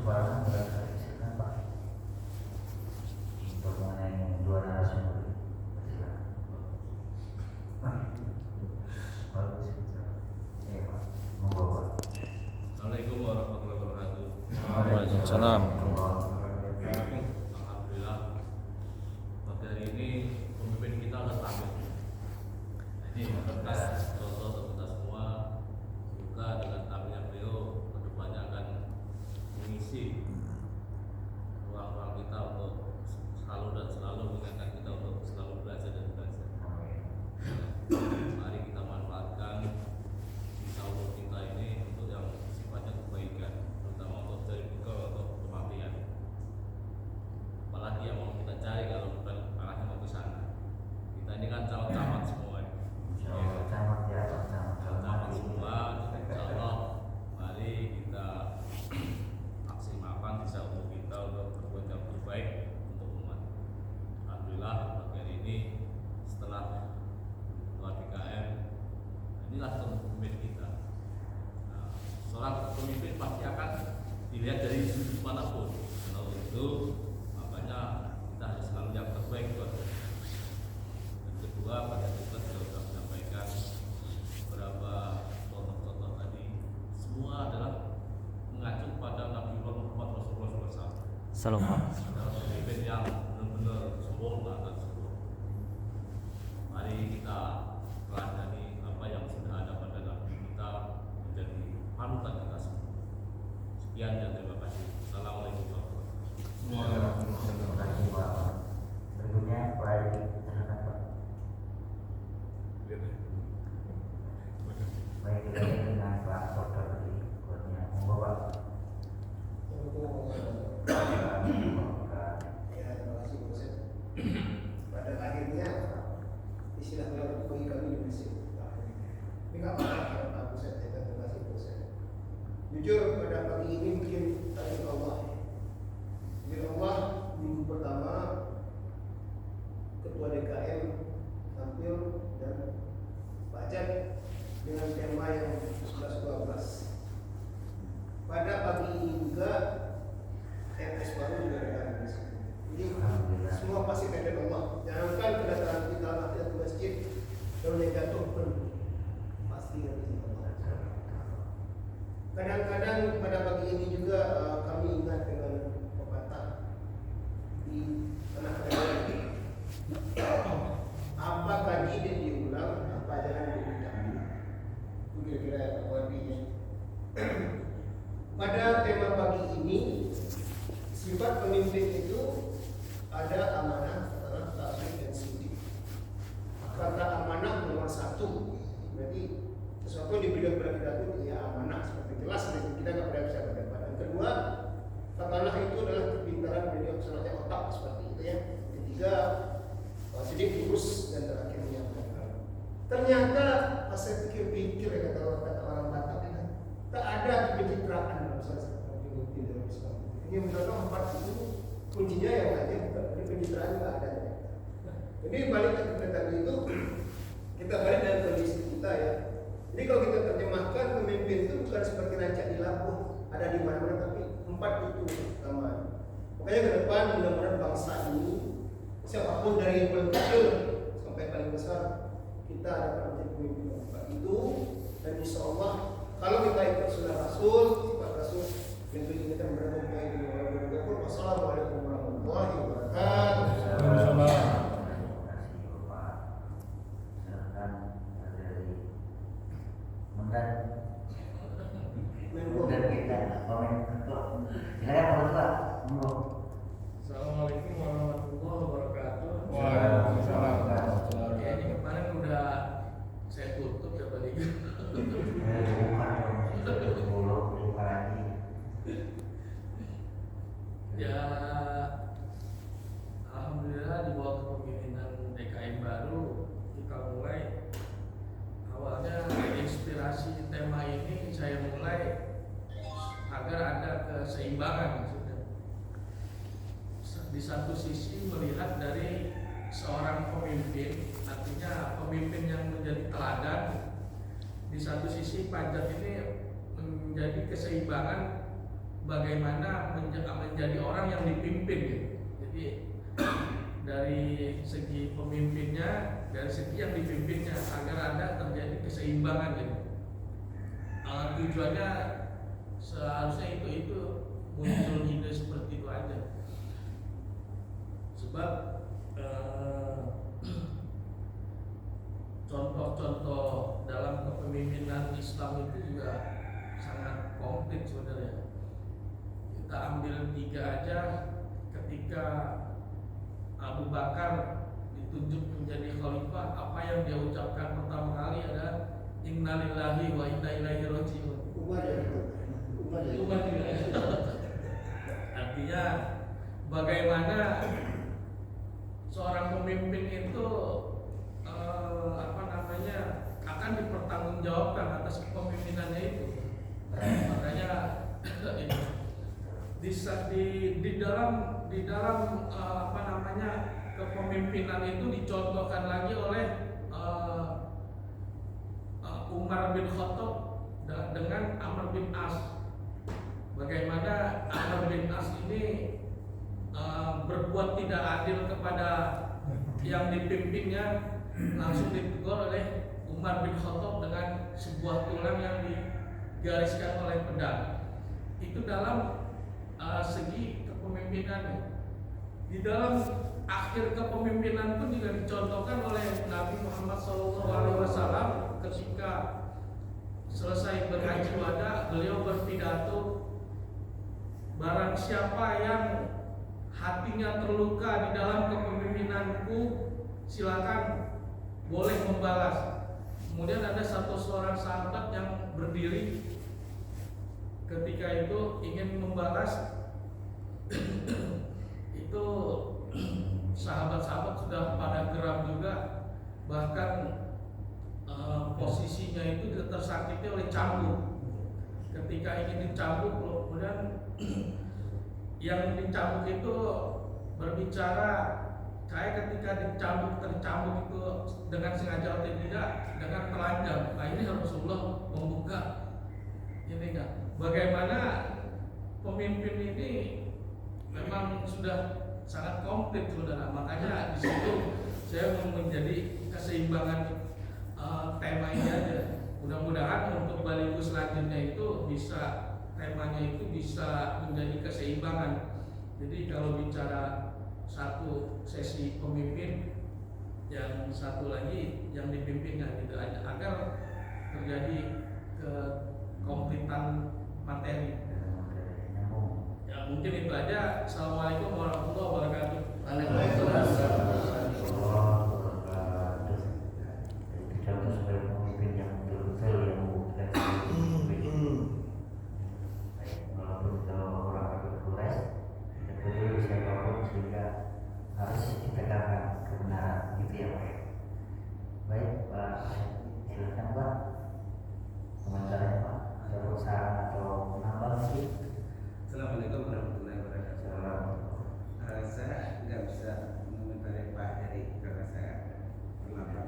suara berasal silakan Pak. Untuk mengenai dua narasumber. Silakan. Bagus. Ya Pak. Monggo Pak. Assalamualaikum warahmatullahi wabarakatuh. Waalaikumsalam. Alhamdulillah pada hari ini pemimpin kita sudah tampil. Ini berkat contoh kita semua, semoga dengan tampilnya beliau kedepannya akan mengisi ruang-ruang kita untuk selalu mengingatkan kita untuk selalu belajar dan belajar. Mari kita manfaatkan sisa umur kita ini untuk yang sifatnya kebaikan, terutama untuk dari bekal atau kematian. Apalagi yang mau kita cari kalau bukan arahnya mau ke sana. Kita ini kan calon camat semua. Camat ya Pak. Camat semua. Insyaallah mari kita maksimalkan sisa umur kita untuk berbuat yang terbaik untuk umat. Alhamdulillah pagi hari ini setelah 2 inilah pemimpin kita. Nah, seorang pemimpin pasti akan dilihat dari sudut manapun. Kalau itu makanya kita harus selalu yang terbaik buat. Dan kedua, pada kita sudah menyampaikan beberapa contoh-contoh tadi, semua adalah mengacu pada Nabi Muhammad Rasulullah SAW. Salam. Adalah pemimpin yang benar-benar sempurna dan sempurna. Mari kita teladani apa yang sudah ada pada Nabi kita menjadi panutan kita semua. Sekian dan terima kasih. Assalamualaikum warahmatullahi wabarakatuh. Terima kasih Pak. Berikutnya Pak Edi. Silakan Pak. Baik, kita dengan Pak Dokter tadi. Monggo Pak. Ya, terima kasih Ustaz. Pada akhirnya istilah bagi kami di Mesir. Ini nggak apa-apa Pak Ustaz. Terima kasih Ustaz. Jujur pada pagi ini mungkin tanya Allah. Jadi Allah minggu pertama Ketua DKM tampil dan baca dengan tema yang 11-12. Pada pagi ini juga MS baru juga ada di sini. Jadi semua pasti dari Allah. Jangankan kedatangan kita nanti ke masjid kalau yang jatuh pun pasti dari Allah. Kadang-kadang pada pagi ini juga kami ingat dengan pepatah di tanah Air. Apa kaji dan diulang, apa jangan diulang. Itu kira-kira artinya. Pada tema pagi ini, sifat pemimpin itu ada amanah, tasbih dan sidik. Kata amanah nomor 1, berarti sesuatu yang diberikan kepada kita itu ya amanah, seperti jelas kita nggak pernah bisa berdebat. Dan kedua, amanah itu adalah kepintaran dari observasi otak seperti itu ya. Ketiga, sidik lurus dan terakhirnya ternyata pas saya pikir-pikir ya kata orang Batak ya, tak ada pencitraan dalam salah pemimpin dalam Islam. Ini menurut 4 itu kuncinya yang ada bukan dari pencitraan nggak ada. Jadi balik ke kita tadi itu kita balik dalam kondisi kita ya. Jadi kalau kita terjemahkan pemimpin itu bukan seperti rancak di lampu ada di mana-mana, tapi 4 itu utama. Makanya ke depan mudah-mudahan bangsa ini siapapun dari yang paling kecil sampai paling besar kita dapat menjadi pemimpin itu, dan insya Allah kalau kita ikut sunnah Rasul, sifat Rasul yang kita berdoa di wabarakatuh. Wassalamualaikum warahmatullahi wabarakatuh. Waalaikumsalam. Dan kita komen silakan Pak. Monggo. Assalamualaikum warahmatullahi wabarakatuh. Waalaikumsalam. Ya, ini kemarin udah saya tutup ya tadi. Ya, alhamdulillah di bawah kepemimpinan DKM baru kita mulai. Awalnya inspirasi tema ini saya mulai agar ada keseimbangan maksudnya. Di satu sisi melihat dari seorang pemimpin, artinya pemimpin yang menjadi teladan. Di satu sisi pajak ini menjadi keseimbangan bagaimana menjadi orang yang dipimpin gitu. Jadi dari segi pemimpinnya, dari segi yang dipimpinnya agar ada terjadi keseimbangan gitu. Tujuannya seharusnya itu muncul ide seperti itu aja. Sebab contoh-contoh dalam kepemimpinan Islam itu juga sangat konkret sebenarnya. Kita ambil 3 aja, ketika Abu Bakar ditunjuk menjadi khalifah, apa yang dia ucapkan pertama kali adalah innalillahi wa inna ilaihi raji'un. Umat juga. Artinya bagaimana seorang pemimpin itu akan dipertanggungjawabkan atas kepemimpinannya itu. Makanya di dalam kepemimpinan itu dicontohkan lagi oleh Umar bin Khattab dengan Amr bin As. Bagaimana Amr bin As ini berbuat tidak adil kepada yang dipimpinnya, langsung ditegur oleh Umar bin Khattab dengan sebuah tulang yang digariskan oleh pedang. Itu dalam segi kepemimpinan. Di dalam akhir kepemimpinan pun juga dicontohkan oleh Nabi Muhammad SAW ketika selesai berhaji wada, beliau berpidato, barang siapa yang hatinya terluka di dalam kepemimpinanku, silakan boleh membalas. Kemudian ada seorang sahabat yang berdiri ketika itu ingin membalas. Itu sahabat-sahabat sudah pada geram juga, bahkan posisinya itu tersakiti oleh cambuk. Ketika ingin dicambuk, kemudian yang dicambuk itu berbicara, saya ketika tercambuk itu dengan sengaja atau tidak, dengan telanjang. Nah ini Rasulullah membuka ini kan, bagaimana pemimpin ini memang sudah sangat komplit saudara. Makanya di situ saya mau menjadi keseimbangan tema ini aja. Mudah-mudahan untuk baliku selanjutnya itu bisa, temanya itu bisa menjadi keseimbangan. Jadi kalau bicara satu sesi pemimpin, yang satu lagi yang dipimpinnya gitu aja, agar terjadi kekompletan materi. Ya mungkin itu aja. Assalamualaikum warahmatullahi wabarakatuh. Harus ditegakkan kebenaran itu ya Pak. Baik Pak, silakan Pak. Komentarnya Pak, ada perusahaan atau penambah lagi? Assalamualaikum warahmatullahi wabarakatuh. Saya nggak bisa mengomentari Pak Heri karena saya terlambat.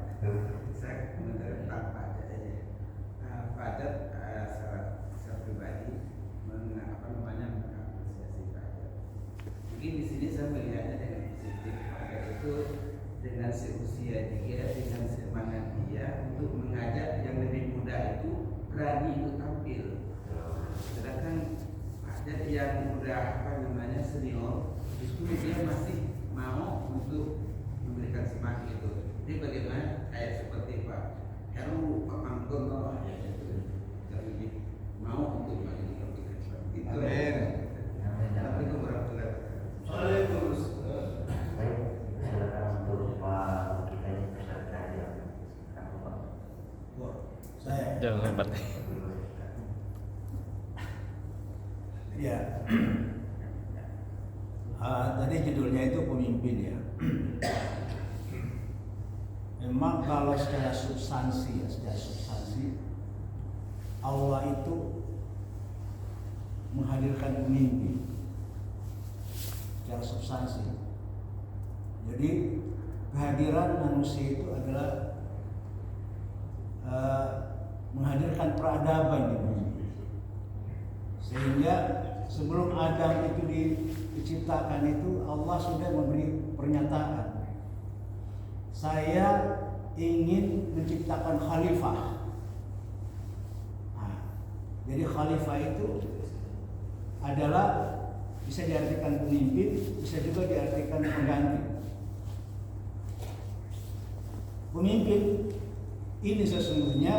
Saya komentari Pak Fajar aja. Fajar secara pribadi mengapresiasi Fajar. Mungkin di sini saya melihatnya dengan positif. Fajar itu dengan seusia dia, dengan semangat dia untuk mengajak yang lebih muda itu berani untuk tampil. Sedangkan Fajar yang udah senior, justru dia masih mau untuk memberikan semangat itu. Jadi bagaimana kayak seperti Pak Heru, Pak Mangkon, yang lebih mau untuk memberikan semangat itu. Amin. Assalamualaikum warahmatullahi wabarakatuh. Waalaikumsalam. Baik, silakan untuk Pak kita yang peserta aja. Saya jangan lebat. Ya, tadi judulnya itu pemimpin ya. Memang kalau secara substansi Allah itu menghadirkan pemimpin secara substansi. Jadi kehadiran manusia itu adalah menghadirkan peradaban di bumi, sehingga sebelum Adam itu diciptakan itu Allah sudah memberi pernyataan, saya ingin menciptakan khalifah. Nah, jadi khalifah itu adalah bisa diartikan pemimpin, bisa juga diartikan pengganti. Pemimpin ini sesungguhnya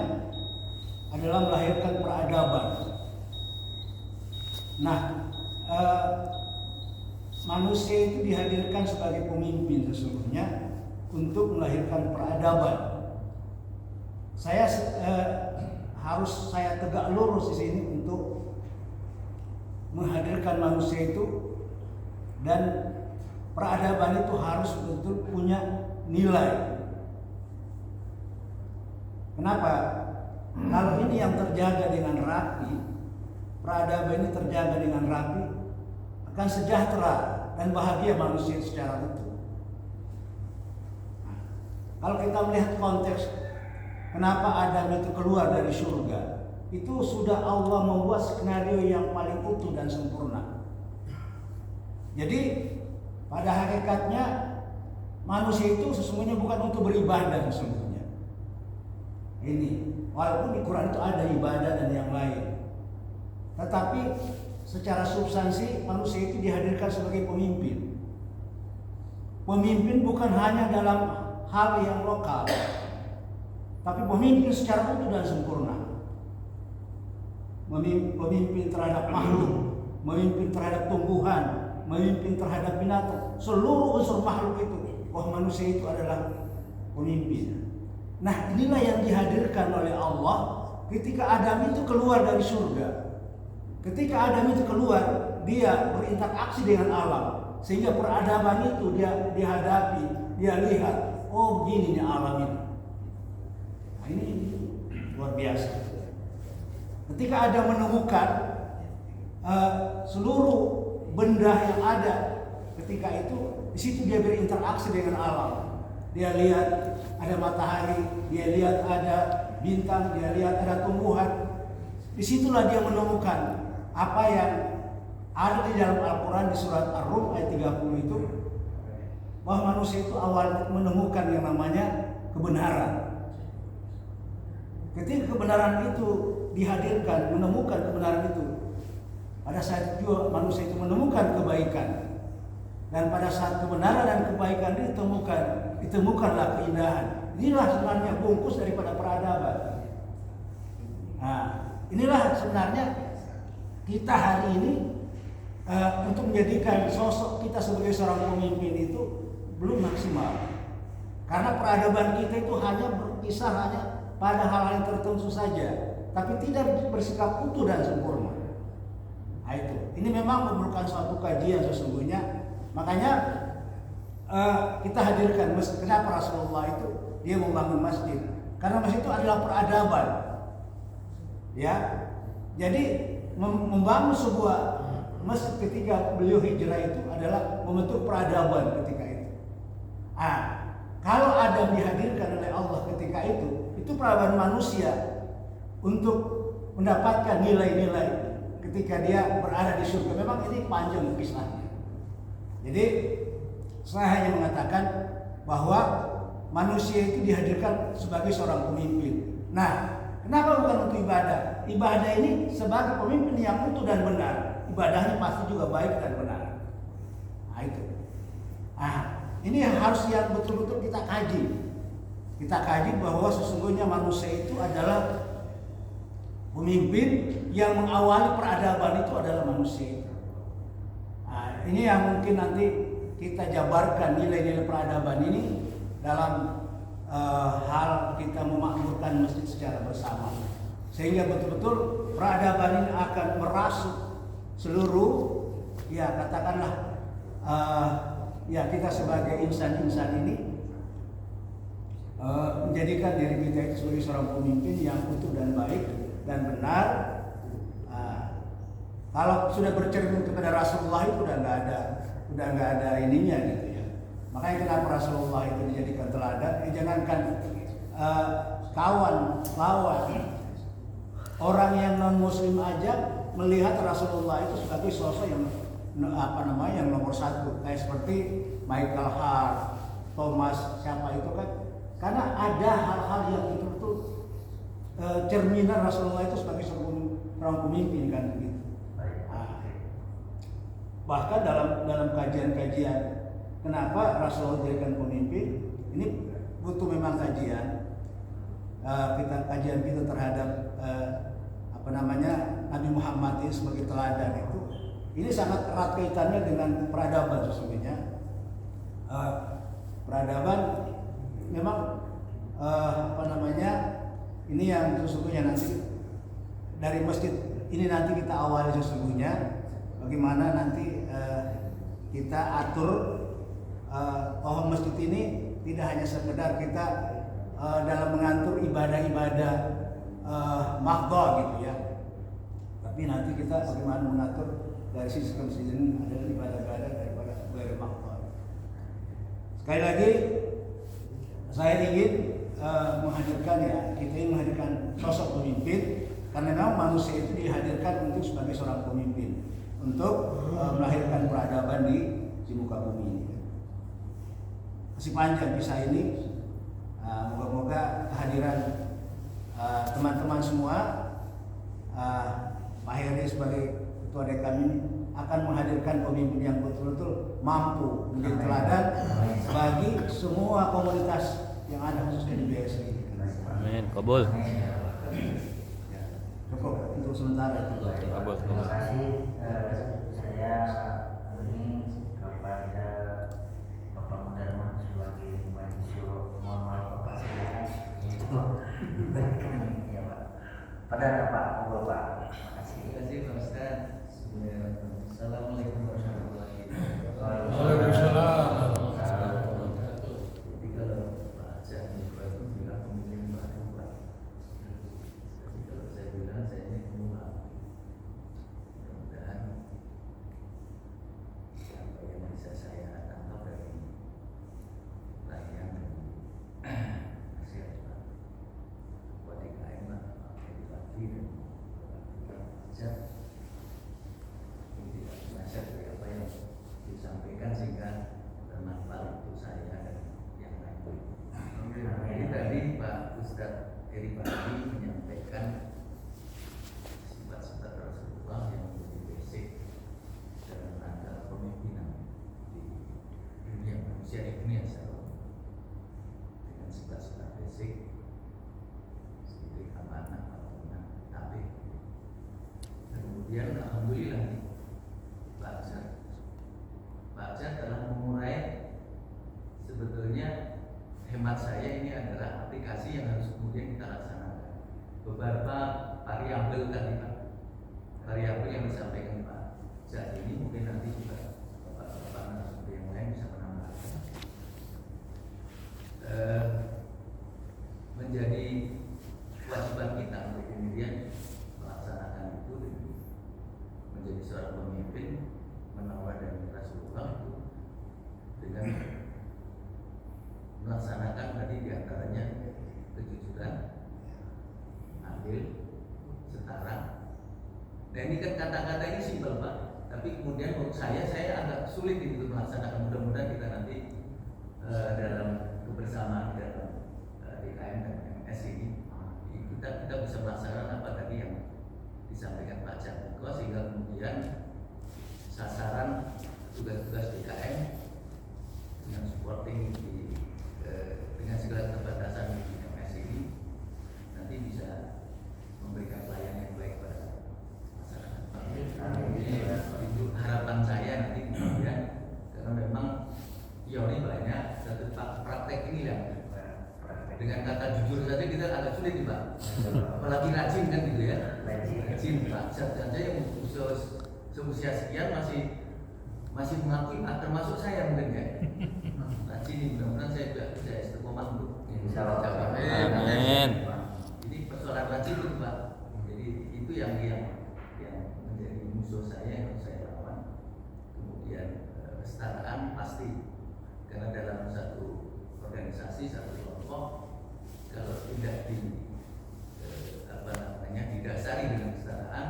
adalah melahirkan peradaban. Nah, manusia itu dihadirkan sebagai pemimpin sesungguhnya untuk melahirkan peradaban. Harus saya tegak lurus di sini untuk menghadirkan manusia itu, dan peradaban itu harus betul punya nilai. Kenapa? Kalau ini yang terjaga dengan rapi, peradaban ini terjaga dengan rapi, akan sejahtera dan bahagia manusia secara utuh. Nah, kalau kita melihat konteks kenapa Adam itu keluar dari surga, itu sudah Allah membuat skenario yang paling utuh dan sempurna. Jadi pada hakikatnya manusia itu sesungguhnya bukan untuk beribadah sesungguhnya. Ini walaupun di Quran itu ada ibadah dan yang lain, tetapi secara substansi manusia itu dihadirkan sebagai pemimpin. Pemimpin bukan hanya dalam hal yang lokal, tapi pemimpin secara utuh dan sempurna. Memimpin terhadap makhluk, memimpin terhadap tumbuhan, memimpin terhadap binatang, seluruh unsur makhluk itu, manusia itu adalah pemimpin. Nah, inilah yang dihadirkan oleh Allah ketika Adam itu keluar dari surga. Ketika Adam itu keluar, dia berinteraksi dengan alam, sehingga peradaban itu dia dihadapi, dia lihat, oh begini nih alam ini. Nah, ini luar biasa. Ketika Adam menemukan seluruh benda yang ada, ketika itu di situ dia berinteraksi dengan alam. Dia lihat ada matahari, dia lihat ada bintang, dia lihat ada tumbuhan. Disitulah dia menemukan apa yang ada di dalam Al-Quran di surat Ar-Rum ayat 30 itu, bahwa manusia itu awal menemukan yang namanya kebenaran. Ketika kebenaran itu dihadirkan, menemukan kebenaran itu, pada saat itu manusia itu menemukan kebaikan. Dan pada saat kebenaran dan kebaikan ditemukanlah keindahan. Inilah sebenarnya bungkus daripada peradaban. Nah, inilah sebenarnya kita hari ini untuk menjadikan sosok kita sebagai seorang pemimpin itu belum maksimal. Karena peradaban kita itu hanya berkisar hanya pada hal-hal yang tertentu saja, tapi tidak bersikap utuh dan sempurna. Nah, itu. Ini memang memerlukan suatu kajian sesungguhnya. Makanya kita hadirkan kenapa Rasulullah itu dia membangun masjid, karena masjid itu adalah peradaban, ya. Jadi membangun sebuah masjid ketika beliau hijrah itu adalah membentuk peradaban ketika itu. Kalau Adam dihadirkan oleh Allah ketika itu peradaban manusia untuk mendapatkan nilai-nilai ketika dia berada di surga. Memang ini panjang kisahnya. Jadi saya hanya mengatakan bahwa manusia itu dihadirkan sebagai seorang pemimpin. Nah, kenapa bukan untuk ibadah? Ibadah ini sebagai pemimpin yang utuh dan benar. Ibadahnya pasti juga baik dan benar. Nah, itu. Ini yang harus yang betul-betul kita kaji. Kita kaji bahwa sesungguhnya manusia itu adalah pemimpin yang mengawali peradaban itu adalah manusia. Ini yang mungkin nanti kita jabarkan nilai-nilai peradaban ini dalam hal kita memakmurkan masjid secara bersama, sehingga betul-betul peradaban ini akan merasuk seluruh, ya katakanlah ya kita sebagai insan-insan ini menjadikan diri kita itu sebagai seorang pemimpin yang utuh dan baik dan benar. Kalau sudah bercermin kepada Rasulullah itu udah nggak ada ininya gitu ya. Makanya kenapa Rasulullah itu dijadikan teladan? Jangankan kawan, lawan, orang yang non Muslim aja melihat Rasulullah itu sebagai sosok yang yang nomor satu, kayak seperti Michael Hart, Thomas siapa itu kan, karena ada hal-hal yang betul-betul cerminan Rasulullah itu sebagai seorang pemimpin kan begitu. Bahkan dalam kajian-kajian kenapa Rasulullah dijadikan pemimpin, ini butuh memang kajian kita terhadap Nabi Muhammad ini sebagai teladan itu. Ini sangat erat kaitannya dengan peradaban sesungguhnya. Peradaban memang ini yang sesungguhnya nanti dari masjid ini nanti kita awali sesungguhnya bagaimana nanti kita atur bahwa masjid ini tidak hanya sekedar kita dalam mengatur ibadah-ibadah makhdha gitu ya, tapi nanti kita bagaimana mengatur dari sisi konsisten adalah ibadah-ibadah daripada ibadah makhdha. Sekali lagi saya ingin kita ingin menghadirkan sosok pemimpin karena memang manusia itu dihadirkan untuk sebagai seorang pemimpin untuk melahirkan peradaban di muka bumi ini. Masih panjang kisah ini. Moga-moga kehadiran teman-teman semua, Pak Heri sebagai ketua DKM ini akan menghadirkan pemimpin yang betul-betul mampu menjadi teladan bagi semua komunitas yang ada khususnya di BSI. Amin. Kabul. Cukup untuk sementara itu. Kabul. Terima kasih. Saya ini kepada Bapak Mundarman sebagai mahasiswa, mohon maaf Bapak saya itu ya Pak. Pada Pak, Bapak. Terima kasih. Terima kasih Pak Ustaz. Assalamualaikum warahmatullahi wabarakatuh. Waalaikumsalam. Jadi kalau Pak Aceh itu bilang pemilih baru Pak. Jadi kalau saya bilang saya ini pemula. Mudah-mudahan apa yang bisa saya tangkap dari layanan nasihat Pak buat DKM Pak edukasi dan Aceh tidak nasihat dari apa yang disampaikan sehingga bermanfaat untuk saya dan yang lain. Jadi tadi Pak Ustadz Eri Padi menyampaikan sifat-sifat Rasulullah yang menjadi basic dalam rangka kepemimpinan di dunia manusia di dunia sekarang dengan sifat-sifat basic seperti amanah, amanah, tabik. Kemudian alhamdulillah nih Pak Aceh telah mengurai sebetulnya hemat saya ini adalah aplikasi yang harus kemudian kita laksanakan. Beberapa variabel tadi Pak, variabel yang disampaikan Pak Aceh ini mungkin nanti juga Bapak-bapak narasumber yang lain bisa menambahkan. Menjadi kewajiban kita untuk kemudian melaksanakan itu menjadi seorang pemimpin menawarkan Rasulullah itu dengan melaksanakan tadi diantaranya kejujuran, adil, setara. Nah ini kan kata-kata ini simpel Pak, tapi kemudian menurut saya agak sulit untuk melaksanakan. Mudah-mudahan kita nanti dalam kebersamaan dalam DKM dan MS ini kita bisa melaksanakan apa tadi yang disampaikan Pak Jatiko, sehingga kemudian sasaran tugas-tugas DKM dengan supporting dengan segala keterbatasan di MS ini nanti bisa memberikan pelayanan yang baik pada masyarakat. Itu harapan saya nanti kemudian, karena memang teori banyak, satu praktek ini ya. Dengan kata jujur saja kita agak sulit nih Pak, apalagi rajin kan gitu ya. Rajin Pak, saja yang seusia sekian masih mengakui termasuk saya mungkin ya. Rajin ini mudah-mudahan saya juga bisa istiqomah untuk mencapai. Amin. Ini persoalan rajin itu Pak. Jadi itu yang menjadi musuh saya yang saya lawan. Kemudian kesetaraan pasti, karena dalam satu organisasi, satu kelompok, kalau tidak didasari dengan kesetaraan,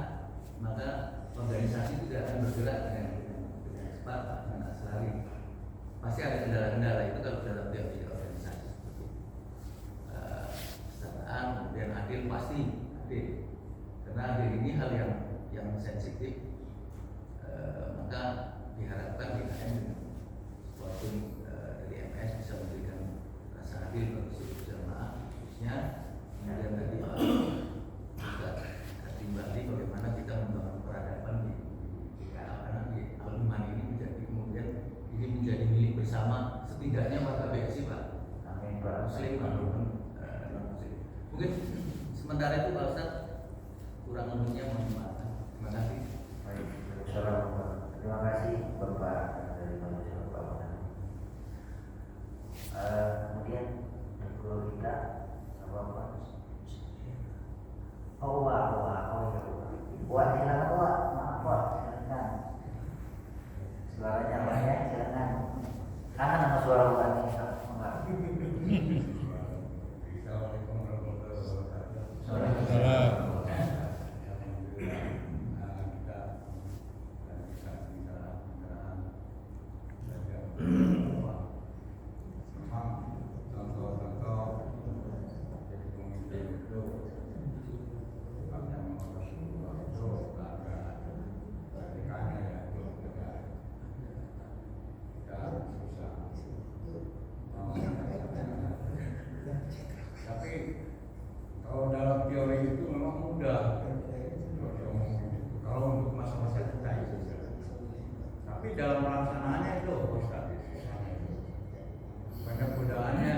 maka organisasi tidak akan bergerak dengan cepat, dengan selalu. Pasti ada kendala-kendala itu kalau dalam teori organisasi. Kesetaraan, kemudian adil pasti adil, karena adil ini hal yang sensitif. Maka diharapkan BKN suatu dari MS bisa memberikan rasa adil bagi seluruh jamaah, khususnya kemudian tadi juga kembali bagaimana kita membangun peradaban di karena di Al-Iman ini menjadi kemudian ini menjadi milik bersama setidaknya warga BSI Pak. Amin Pak. Muslim maupun non-Muslim. Mungkin sementara itu Pak Ustaz kurang lebihnya mohon maaf. Terima kasih. Baik, Assalamualaikum. Terima kasih Bapak dari Malaysia Bapak. Kemudian guru kita Bapak. Oh ya, maaf Pak, silakan. Suaranya apa ya? Silakan. Kangen sama suara Bapak ini. Assalamualaikum warahmatullahi wabarakatuh. Waalaikumsalam. Tapi kalau dalam teori itu memang mudah. Kalau untuk masa-masa kita itu, tapi dalam pelaksanaannya itu banyak godaannya.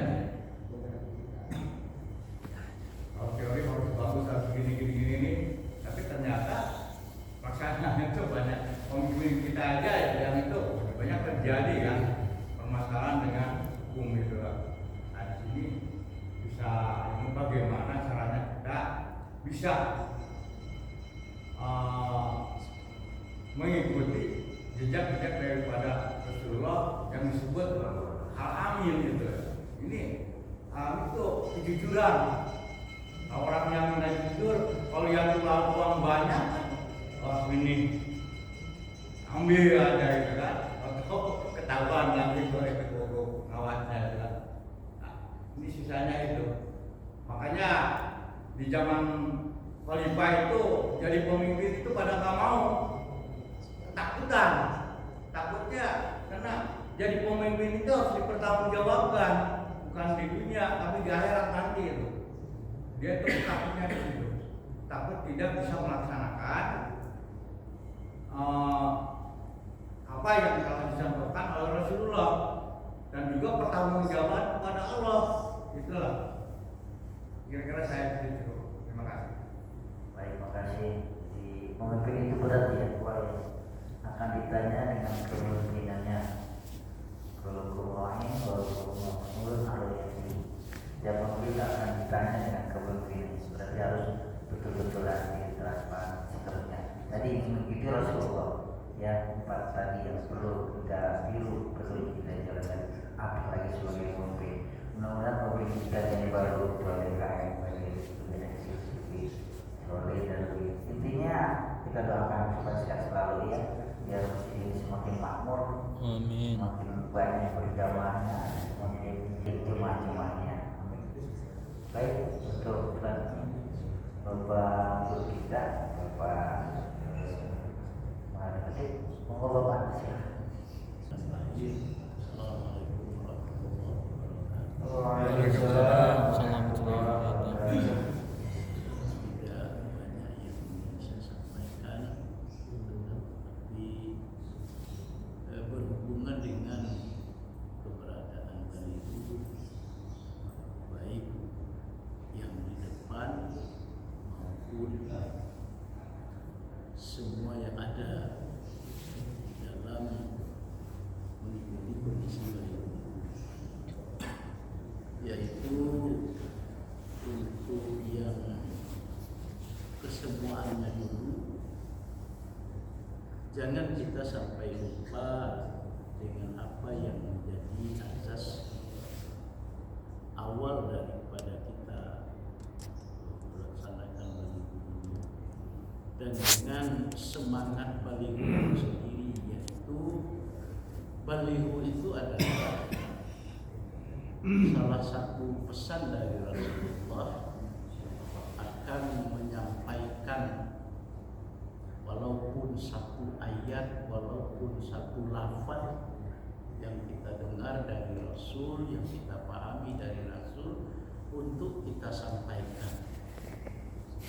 Kalau teori harus bagus, harus gini, tapi ternyata pelaksanaannya itu banyak. Pemimpin kita aja yang itu banyak terjadi kan permasalahan dengan hukum itu lah. Nah di sini bisa ini bagaimana caranya kita bisa mengikuti jejak-jejak daripada Rasulullah yang disebut al-amin itu. Ini itu kejujuran. Orang yang tidak jujur, kalau yang keluar uang banyak, ini ambil aja gitu kan, atau ketahuan nanti oleh ketua kawannya kan. Nah, ini sisanya itu. Makanya di zaman Khalifah itu jadi pemimpin itu pada nggak mau, takutan, takutnya karena jadi pemimpin itu harus dipertanggungjawabkan, bukan di dunia tapi di akhirat nanti itu. Dia itu takutnya di situ, takut tidak bisa melaksanakan apa yang telah disampaikan oleh Rasulullah dan juga pertanggungjawaban kepada Allah. Itulah kira-kira saya begitu. Terima kasih. Baik, makasih. Di pemimpin itu berat ya, akan ditanya dengan kepemimpinannya. Kalau kurangnya, kalau ya pemimpin akan ditanya dengan kepemimpinan. Berarti harus betul-betul hati, transparan, seterusnya. Tadi itu Rasulullah. Ya, 4 tadi yang perlu kita tiru, perlu kita jalankan, apalagi sebagai pemimpin. Mudah-mudahan pemimpin kita yang baru BKN dan intinya kita doakan supaya sehat selalu ya, biar ini semakin makmur, Amin. semakin banyak berjamaahnya, semakin jemaah-jemaahnya. Baik, untuk Bapak Guru kita, Bapak monggo Bapak. Waalaikumsalam. Assalamualaikum. Tidak banyak yang bisa sampaikan, tapi berhubungan dengan keberadaan kalian, baik yang di depan maupun semua yang ada dalam mengikuti kondisi baik, yaitu untuk yang kesemuanya dulu, jangan kita sampai lupa dengan apa yang menjadi asas awal daripada kita melaksanakan bagi dulu. dan dengan semangat baliho itu sendiri, yaitu baliho itu adalah salah satu pesan dari Rasulullah akan menyampaikan walaupun satu ayat, walaupun satu lafaz yang kita dengar dari Rasul, yang kita pahami dari Rasul, untuk kita sampaikan.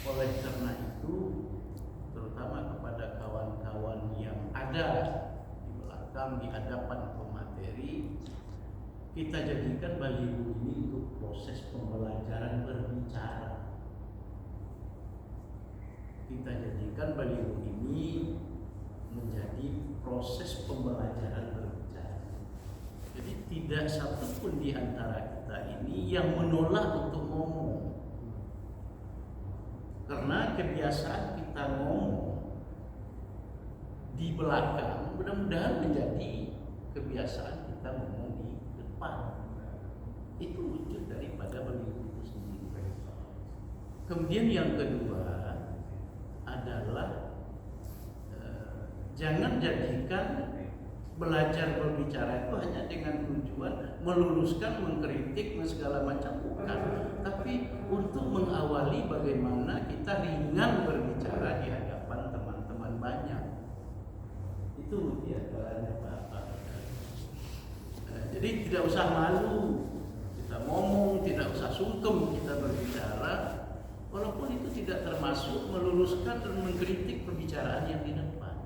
Oleh karena itu, terutama kepada kawan-kawan yang ada di belakang, di hadapan pemateri, kita jadikan baliho ini untuk proses pembelajaran berbicara. Kita jadikan baliho ini menjadi proses pembelajaran berbicara. Jadi tidak satupun di antara kita ini yang menolak untuk ngomong. Karena kebiasaan kita ngomong di belakang mudah-mudahan menjadi kebiasaan kita ngomong di depan. Itu wujud daripada baliho itu sendiri. Kemudian yang kedua adalah jangan jadikan belajar berbicara itu hanya dengan tujuan meluruskan, mengkritik, segala macam, bukan. Tapi untuk mengawali bagaimana kita ringan berbicara di hadapan teman-teman banyak. Itu diantaranya Pak. Jadi tidak usah malu kita ngomong, tidak usah sungkem kita berbicara, walaupun itu tidak termasuk meluruskan dan mengkritik perbicaraan yang di depan.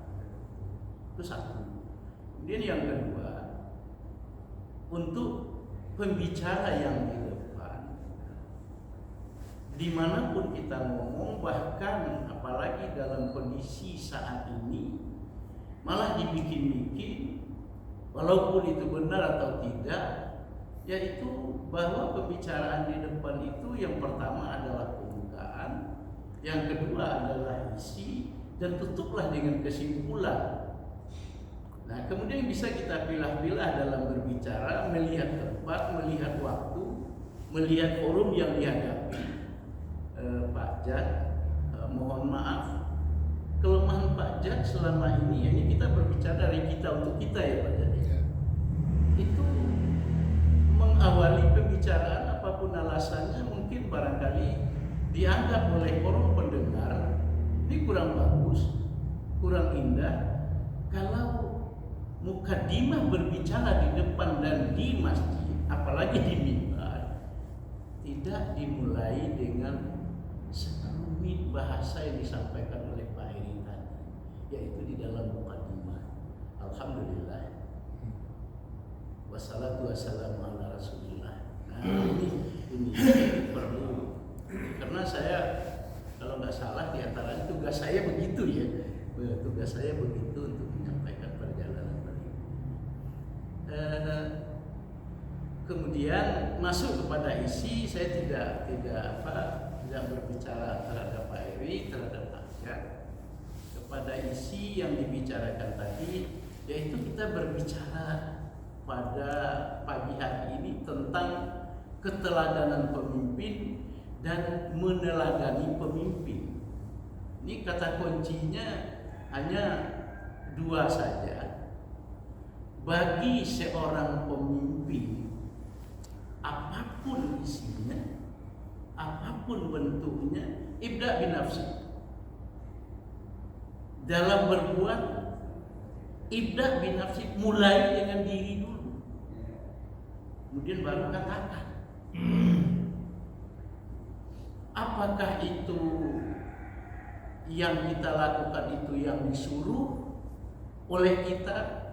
Itu satu. Kemudian yang kedua, untuk pembicara yang di depan, dimanapun kita ngomong, bahkan apalagi dalam kondisi saat ini, malah dibikin-bikin, walaupun itu benar atau tidak, yaitu bahwa pembicaraan di depan itu yang pertama adalah pembukaan, yang kedua adalah isi, dan tutuplah dengan kesimpulan. Nah, kemudian bisa kita pilah-pilah dalam berbicara, melihat tempat, melihat waktu, melihat forum yang dihadapi. Pak Jad, mohon maaf, kelemahan Pak Jad selama ini kita berbicara dari kita untuk kita ya Pak Jad. Itu mengawali pembicaraan apapun alasannya mungkin barangkali dianggap oleh forum pendengar ini kurang bagus, kurang indah. Kalau mukadimah berbicara di depan dan di masjid, apalagi di mimbar, tidak dimulai dengan sekelumit bahasa yang disampaikan oleh Pak Heri tadi, yaitu di dalam mukadimah. Alhamdulillah, wassalatu wassalamu ala Rasulillah. Nah, ini perlu, karena saya kalau nggak salah di antara tugas saya begitu ya, tugas saya begitu untuk menyampaikan perjalanan. Kemudian masuk kepada isi, saya tidak berbicara terhadap Pak Eri, terhadap Pak Jad. Kepada isi yang dibicarakan tadi, yaitu kita berbicara pada pagi hari ini tentang keteladanan pemimpin dan meneladani pemimpin. Ini kata kuncinya hanya dua saja. Bagi seorang pemimpin, apapun isinya, apapun bentuknya, ibda' binafsi. Dalam berbuat, ibda' binafsi, mulai dengan diri dulu, kemudian baru katakan. Apakah itu yang kita lakukan itu yang disuruh oleh kita?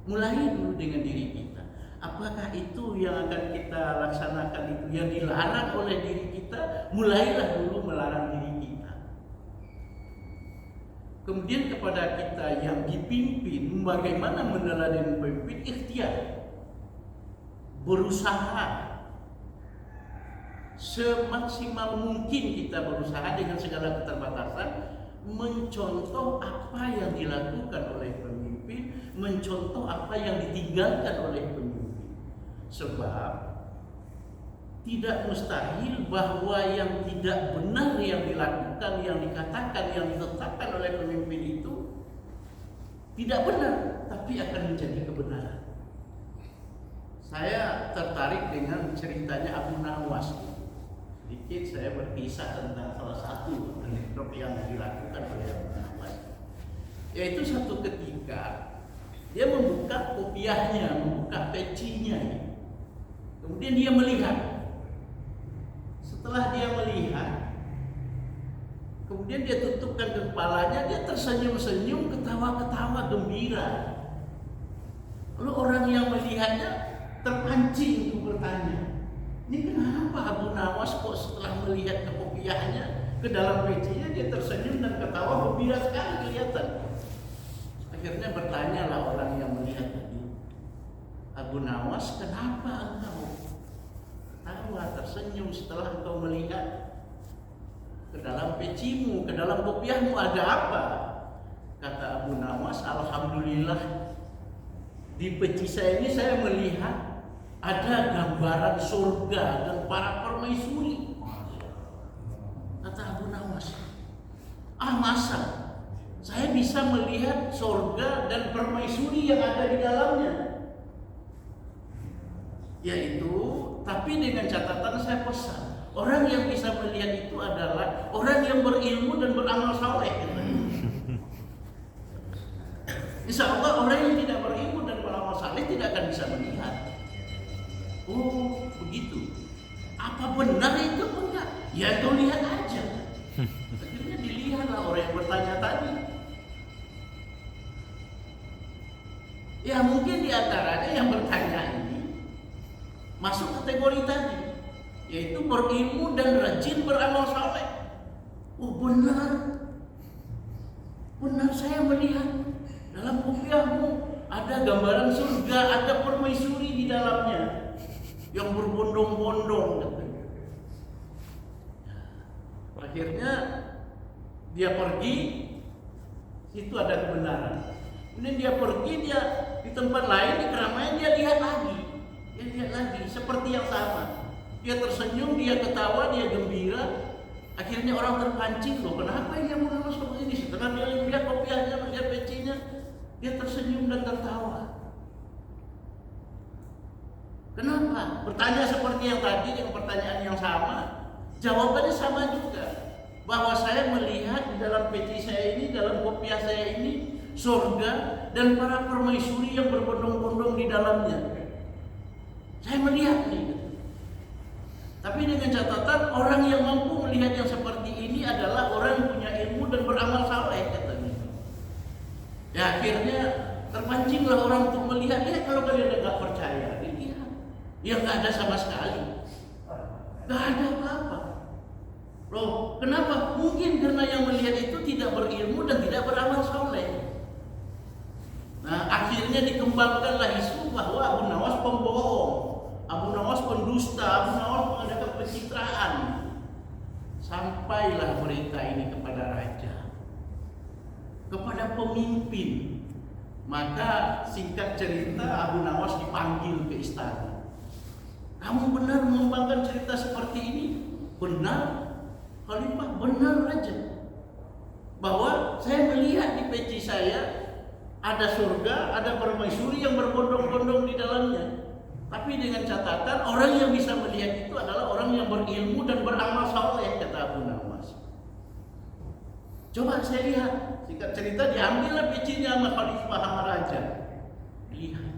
Mulai dulu dengan diri kita. Apakah itu yang akan kita laksanakan itu yang dilarang oleh diri kita? Mulailah dulu melarang diri kita. Kemudian kepada kita yang dipimpin, bagaimana meneladani pemimpin? Ikhtiar, berusaha semaksimal mungkin kita berusaha dengan segala keterbatasan mencontoh apa yang dilakukan oleh pemimpin, mencontoh apa yang ditinggalkan oleh pemimpin. Sebab tidak mustahil bahwa yang tidak benar yang dilakukan, yang dikatakan, yang ditetapkan oleh pemimpin itu tidak benar, tapi akan menjadi kebenaran. Saya tertarik dengan ceritanya Abu Nawas. Sedikit saya berkisah tentang salah satu anekdot yang dilakukan oleh Abu Nawas. Yaitu satu ketika dia membuka kopiahnya, membuka pecinya. Kemudian dia melihat. Setelah dia melihat, kemudian dia tutupkan kepalanya, dia tersenyum-senyum, ketawa-ketawa gembira. Lalu orang yang melihatnya terpancing untuk bertanya, ini kenapa Abu Nawas kok setelah melihat ke kopiahnya, ke dalam pecinya, dia tersenyum dan ketawa gembira sekali kelihatan. Akhirnya bertanyalah orang yang melihat tadi, Abu Nawas, kenapa engkau tawa tersenyum setelah engkau melihat ke dalam pecimu, ke dalam kopiahmu, ada apa? Kata Abu Nawas, alhamdulillah di peci saya ini saya melihat ada gambaran surga dan para permaisuri. Kata Abu Nawas, masa saya bisa melihat surga dan permaisuri yang ada di dalamnya? Yaitu, tapi dengan catatan saya pesan, orang yang bisa melihat itu adalah orang yang berilmu dan beramal saleh. Insya Allah orang yang tidak berilmu dan beramal saleh tidak akan bisa melihat. Oh begitu. Apa benar itu? Enggak. Ya kau lihat aja. Akhirnya dilihatlah orang yang bertanya tadi. Ya mungkin di antaranya yang bertanya ini masuk kategori tadi, yaitu berilmu dan rajin beramal saleh. Oh benar, benar saya melihat dalam kopiahmu ada gambaran surga, ada permaisuri di dalamnya yang berbondong-bondong. Akhirnya dia pergi, itu ada kebenaran. Kemudian dia pergi, dia di tempat lain di keramaian dia lihat lagi. Dia lihat lagi seperti yang sama. Dia tersenyum, dia ketawa, dia gembira. Akhirnya orang terpancing, loh kenapa ini Abu Nawas seperti ini? Setelah dia melihat kopiahnya, melihat pecinya, dia tersenyum dan tertawa. Kenapa? Bertanya seperti yang tadi dengan pertanyaan yang sama. Jawabannya sama juga. Bahwa saya melihat di dalam peci saya ini, dalam kopiah saya ini, surga dan para permaisuri yang berbondong-bondong di dalamnya. Saya melihat nih. Tapi dengan catatan orang yang mampu melihat yang seperti ini adalah orang yang punya ilmu dan beramal saleh, katanya. Ya akhirnya terpancinglah orang untuk melihat. Ya kalau kalian nggak percaya, lihat. Ya nggak ada sama sekali. Nggak ada apa-apa. Loh, kenapa? Mungkin karena yang melihat itu tidak berilmu dan tidak beramal saleh. Nah, akhirnya dikembangkanlah isu bahwa Abu Nawas pembohong, Abu Nawas pendusta, Abu Nawas mengadakan pencitraan. Sampailah berita ini kepada raja, kepada pemimpin. Maka singkat cerita Abu Nawas dipanggil ke istana. Kamu benar mengembangkan cerita seperti ini? Benar, Khalifah, benar raja. Bahwa saya melihat di peci saya ada surga, ada permaisuri yang berbondong-bondong di dalamnya. Tapi dengan catatan orang yang bisa melihat itu adalah orang yang berilmu dan beramal saleh, kata Abu Nawas. Coba saya lihat, singkat cerita diambillah pecinya sama Khalifah sama raja. Lihat,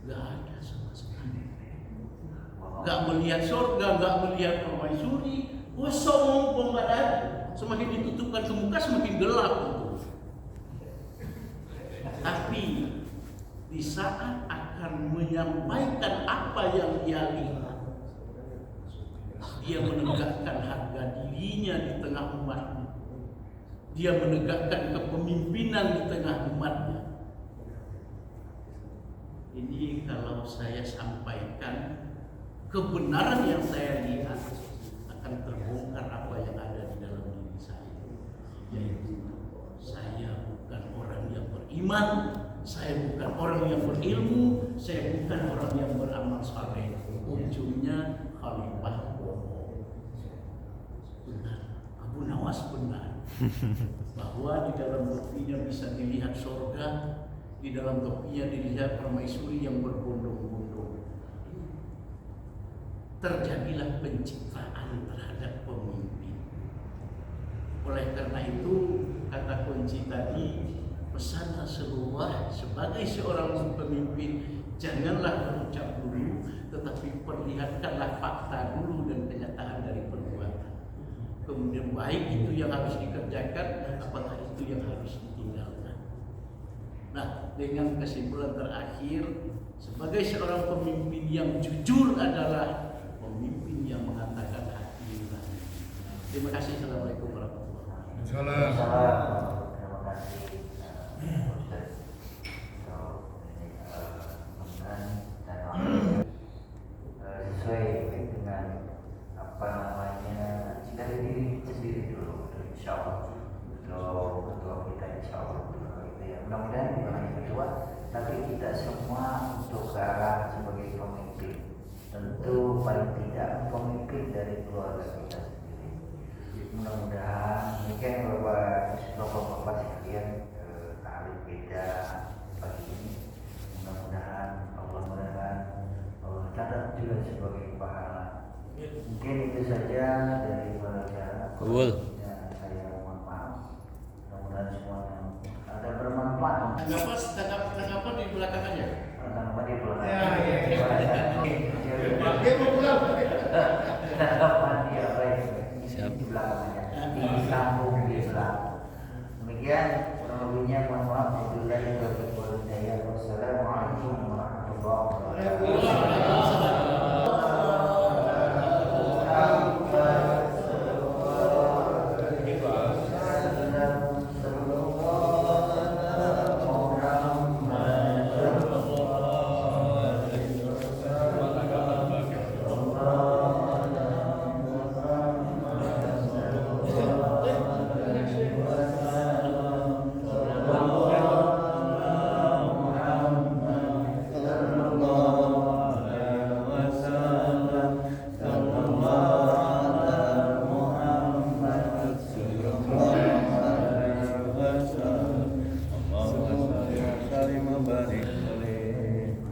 gak ada sama sekali. Gak melihat surga, gak melihat permaisuri, kosong gak ada. Semakin ditutupkan ke muka semakin gelap. Tapi di saat akan menyampaikan apa yang dia lihat, dia menegakkan harga dirinya di tengah umatnya. Dia menegakkan kepemimpinan di tengah umatnya. Ini kalau saya sampaikan kebenaran yang saya lihat, akan terbongkar apa yang ada di dalam diri saya. Yaitu saya bukan orang yang beriman, saya bukan orang yang berilmu, saya bukan orang yang beramal saleh. Ujungnya khalifah bohong. Benar, Abu Nawas benar bahwa di dalam topinya bisa dilihat surga, di dalam topinya dilihat permaisuri yang berbondong-bondong. Terjadilah pencitraan terhadap pemimpin. Oleh karena itu, kata kunci tadi, pesan Rasulullah sebagai seorang pemimpin, janganlah berucap dulu, tetapi perlihatkanlah fakta dulu dan kenyataan dari perbuatan. Kemudian baik itu yang harus dikerjakan, apakah itu yang harus ditinggalkan. Nah, dengan kesimpulan terakhir, sebagai seorang pemimpin yang jujur adalah pemimpin yang mengatakan hati nurani. Terima kasih. Assalamualaikum warahmatullahi wabarakatuh. Salam. Terima kasih Ustaz sesuai dengan apa namanya dari diri sendiri dulu, insya Allah untuk kita insya Allah gitu ya. Mudah-mudahan bukan hanya kedua, tapi kita semua untuk ke arah sebagai pemimpin. Tentu paling tidak pemimpin dari keluarga kita sendiri. Mudah-mudahan mungkin bapak sekalian ahli beda pagi ini. Mudah-mudahan Allah catat juga sebagai pahala. Mungkin itu saja dari pelajaran. Cool. Saya mohon maaf. Mudah-mudahan semuanya ada bermanfaat. Tanggapan di belakang aja. Tanggapan di belakang. Dia mau pulang. Tanggapan dia baik. Siap. Di belakangnya. Di kampung di belakang. Demikian kurang lebihnya mohon maaf. Wassalamualaikum warahmatullahi wabarakatuh.